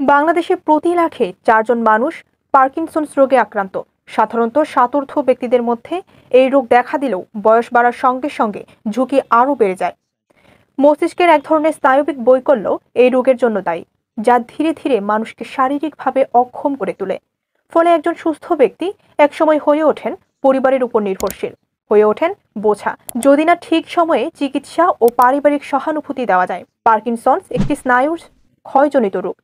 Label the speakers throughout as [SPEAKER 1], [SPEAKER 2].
[SPEAKER 1] বাংলাদেশে প্রতি লাখে 4 জন মানুষ পার্কিনসন্স রোগে আক্রান্ত। সাধারণত সাতর্থ ব্যক্তিদের মধ্যে এই রোগ দেখা দিলেও বয়স বাড়ার সঙ্গে সঙ্গে ঝুঁকি আরও বেড়ে যায়। মস্তিষ্কের এক ধরনের স্নায়বিক বৈকল্য এই রোগের জন্য দায়ী, যা ধীরে ধীরে মানুষকে শারীরিকভাবে অক্ষম করে তোলে। ফলে একজন সুস্থ ব্যক্তি একসময় হয়ে ওঠেন পরিবারের উপর নির্ভরশীল, হয়ে ওঠেন বোঝা, যদি না ঠিক সময়ে চিকিৎসা ও পারিবারিক সহানুভূতি দেওয়া যায়। পার্কিনসন্স একটি স্নায়ুর ক্ষয়জনিত রোগ,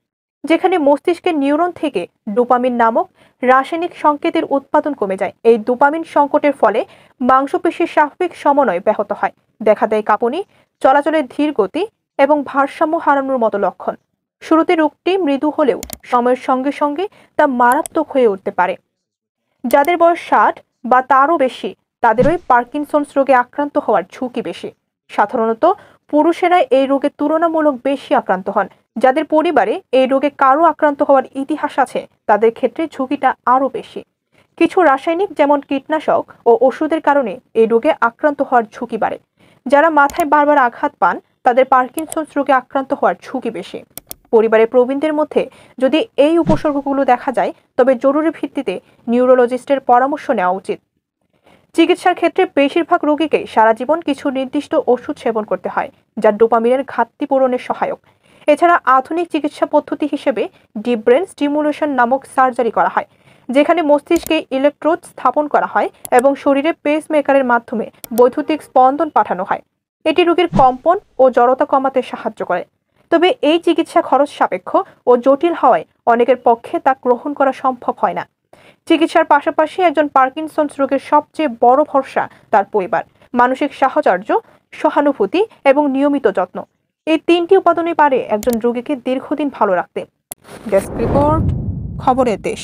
[SPEAKER 1] যেখানে মস্তিষ্কের নিউরন থেকে ডোপামিন নামক রাসায়নিক সংকেতের উৎপাদন কমে যায়। এই ডোপামিন সংকটের ফলে মাংসপেশির স্বাভাবিক সমন্বয় ব্যাহত হয়, দেখা দেয় কাঁপুনি, চলাচলের ধীর গতি এবং ভারসাম্য হারানোর মতো লক্ষণ। শুরুতে রোগটি মৃদু হলেও সময়ের সঙ্গে সঙ্গে তা মারাত্মক হয়ে উঠতে পারে। যাদের বয়স 60 বা তারও বেশি, তাদেরই পার্কিনসন্স রোগে আক্রান্ত হওয়ার ঝুঁকি বেশি। সাধারণত পুরুষেরা এই রোগে তুলনামূলক বেশি আক্রান্ত হন। যাদের পরিবারে এই রোগে কারো আক্রান্ত হওয়ার ইতিহাস আছে, তাদের ক্ষেত্রে ঝুঁকিটা আরও বেশি। কিছু রাসায়নিক যেমন কীটনাশক ও ওষুধের কারণে এই রোগে আক্রান্ত হওয়ার ঝুঁকি বাড়ে। যারা মাথায় বারবার আঘাত পান, তাদের পার্কিনসন্স রোগে আক্রান্ত হওয়ার ঝুঁকি বেশি। পরিবারের প্রবীণদের মধ্যে যদি এই উপসর্গগুলো দেখা যায়, তবে জরুরি ভিত্তিতে নিউরোলজিস্টের পরামর্শ নেওয়া উচিত। চিকিৎসার ক্ষেত্রে বেশিরভাগ রোগীকে সারা জীবন কিছু নির্দিষ্ট ওষুধ সেবন করতে হয়, যা ডোপামিনের ঘাটতি পূরণের সহায়ক। এছাড়া আধুনিক চিকিৎসা পদ্ধতি হিসেবে ডিপ ব্রেন স্টিমুলেশন নামক সার্জারি করা হয়, যেখানে মস্তিষ্কে ইলেকট্রোড স্থাপন করা হয় এবং শরীরে পেসমেকারের মাধ্যমে বৈদ্যুতিক স্পন্দন পাঠানো হয়। এটি রোগীর কম্পন ও জড়তা কমাতে সাহায্য করে। তবে এই চিকিৎসা খরচ সাপেক্ষ ও জটিল হওয়ায় অনেকের পক্ষে তা গ্রহণ করা সম্ভব হয় না। চিকিৎসার পাশাপাশি একজন পার্কিনসন্স রোগের সবচেয়ে বড় ভরসা তার পরিবার, মানসিক সাহচর্য, সহানুভূতি এবং নিয়মিত যত্ন। এই 3টি উপাদানই পারে একজন রোগীকে দীর্ঘদিন ভালো রাখতে। ডেস্ক রিপোর্ট, খবরের দেশ।